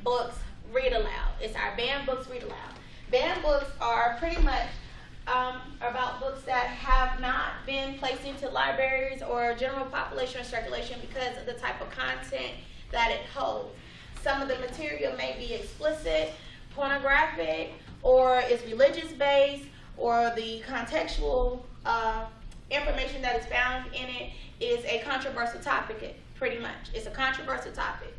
books read aloud. It's our banned books read aloud. Banned books are pretty much about books that have not been placed into libraries or general population circulation because of the type of content that it holds. Some of the material may be explicit, pornographic, or is religious based, or the contextual information that is found in it is a controversial topic, pretty much. It's a controversial topic.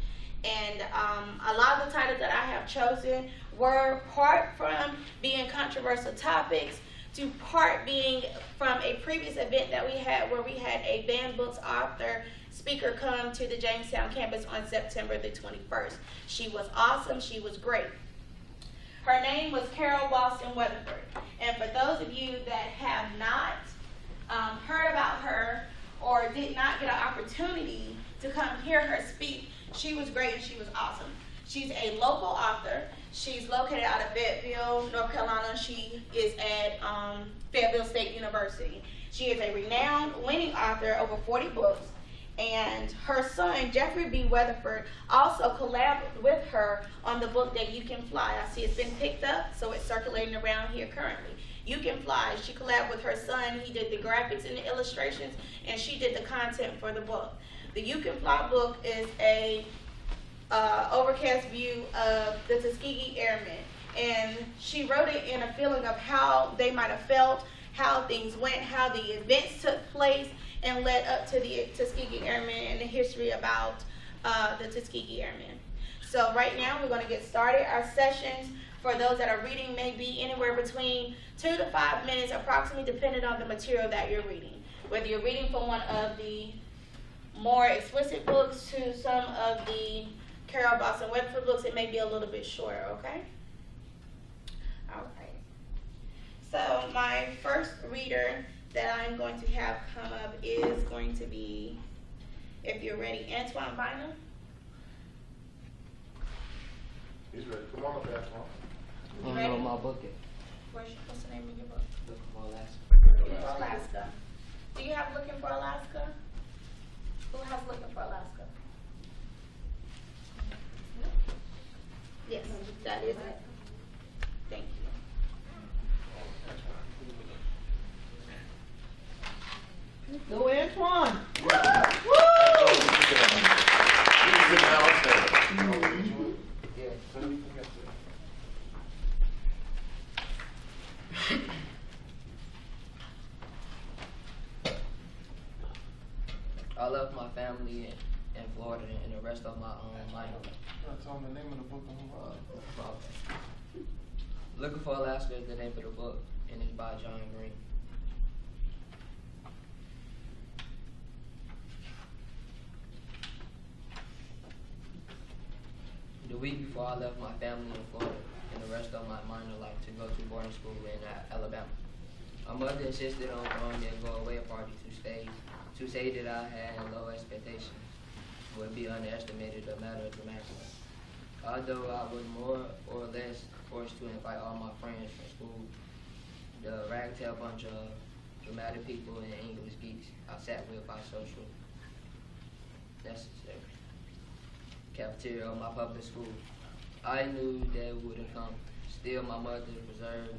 And a lot of the titles that I have chosen were part from being controversial topics to part being from a previous event that we had where we had a banned books author speaker come to the Jamestown campus on September the 21st. She was awesome. She was great. Her name was Carole Boston Weatherford. And for those of you that have not heard about her or did not get an opportunity to come hear her speak, she was great and she was awesome. She's a local author. She's located out of Fayetteville, North Carolina. She is at Fayetteville State University. She is a renowned winning author, over 40 books. And her son, Jeffrey B. Weatherford, also collabed with her on the book that You Can Fly. I see it's been picked up, so it's circulating around here currently. You Can Fly. She collabed with her son. He did the graphics and the illustrations, and she did the content for the book. The You Can Fly book is a overcast view of the Tuskegee Airmen, and she wrote it in a feeling of how they might have felt, how things went, how the events took place, and led up to the Tuskegee Airmen and the history about the Tuskegee Airmen. So right now we're going to get started. Our sessions for those that are reading may be anywhere between 2 to 5 minutes, approximately, depending on the material that you're reading. Whether you're reading from one of the more explicit books to some of the Carole Boston Weatherford books, it may be a little bit shorter, okay? All right. So my first reader that I'm going to have come up is going to be, if you're ready, Antwan Bynum. He's ready. Come on up, Antwan. I don't know what my book is. What's the name of your book? Looking for Alaska. Looking for Alaska. Do you have Looking for Alaska? Who has Looking for Alaska? Yes, that is it. Thank you. Go Antwan! I left my family in Florida and the rest of my life. Tell me the name of the book. Looking for Alaska is the name of the book, and it's by John Green. The week before I left my family in Florida and the rest of my minor life to go to boarding school in Alabama, my mother insisted on throwing me a go-away party to say that I had low expectations would be underestimated a matter of dramatically. Although I was more or less forced to invite all my friends from school, the ragtag bunch of dramatic people and English geeks I sat with by social necessary cafeteria of my public school, I knew they wouldn't come. Still, my mother preserved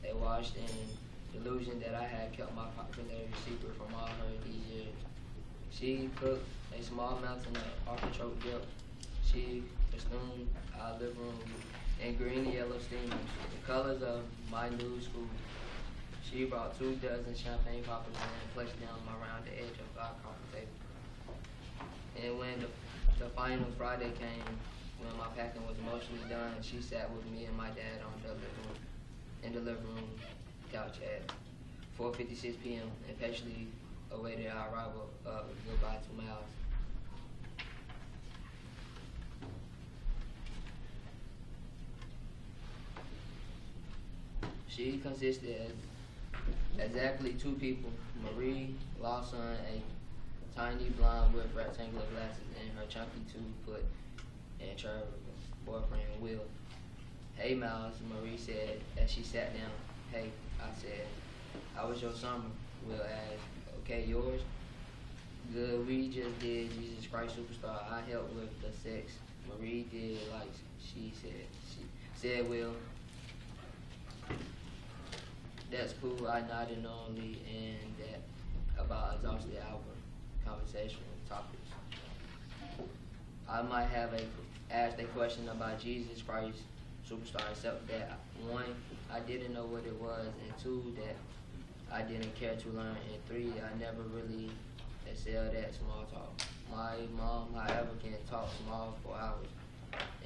a washed in delusion that I had kept my popularity secret from all her these years. She cooked a small mountain of artichoke dip. She festooned our living room in green and yellow steamers, the colors of my new school. She brought 2 dozen champagne poppers and placed them around the edge of our coffee table. And when the final Friday came, when my packing was mostly done, she sat with me and my dad in the living room couch at 4:56 p.m. and patiently awaited our arrival of goodbye to my house. She consisted of exactly 2 people, Marie Lawson, a tiny blonde with rectangular glasses, and her chunky 2-foot and travel boyfriend, Will. "Hey, Miles," Marie said as she sat down. "Hey," I said. "How was your summer?" Will asked. "Okay, yours?" "Good, we just did Jesus Christ Superstar. I helped with the sex Marie did like she said, well, that's cool. I nodded knowingly, and that about exhausted our conversational topics. I might have asked a question about Jesus Christ Superstar, except that one, I didn't know what it was, and two, that I didn't care to learn, and three, I never really excelled at small talk. My mom, however, can talk small for hours,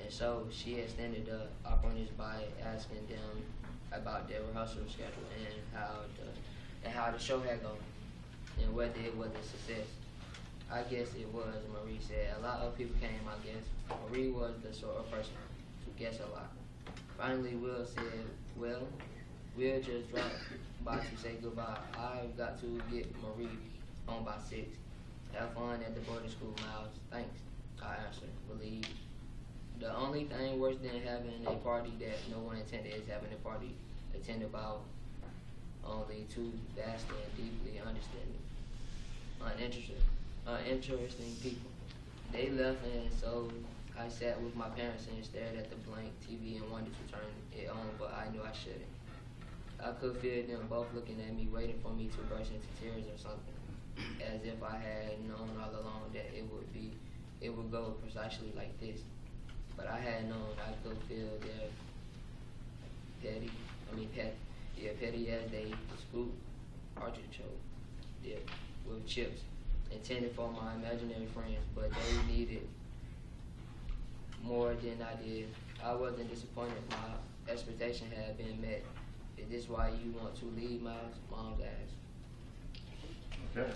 and so she extended the opportunities by asking them about their rehearsal schedule and how the show had gone, and whether it was a success. I guess it was, Marie said. A lot of people came, I guess. Marie was the sort of person to guess a lot. Finally, Will said, well, Will just dropped by to say goodbye. I've got to get Marie home by 6. Have fun at the boarding school, Miles. Thanks, I answered, relieved. The only thing worse than having a party that no one attended is having a party attended by only two vast and deeply uninteresting people. They left, and so I sat with my parents and stared at the blank TV and wanted to turn it on, but I knew I shouldn't. I could feel them both looking at me, waiting for me to burst into tears or something, as if I had known all along that it would go precisely like this. But I had known. I could feel their petty as they scoop artichoke dip with chips intended for my imaginary friends, but they needed more than I did. I wasn't disappointed. My expectation had been met. Is this why you want to leave, Miles? Mom asked. Okay.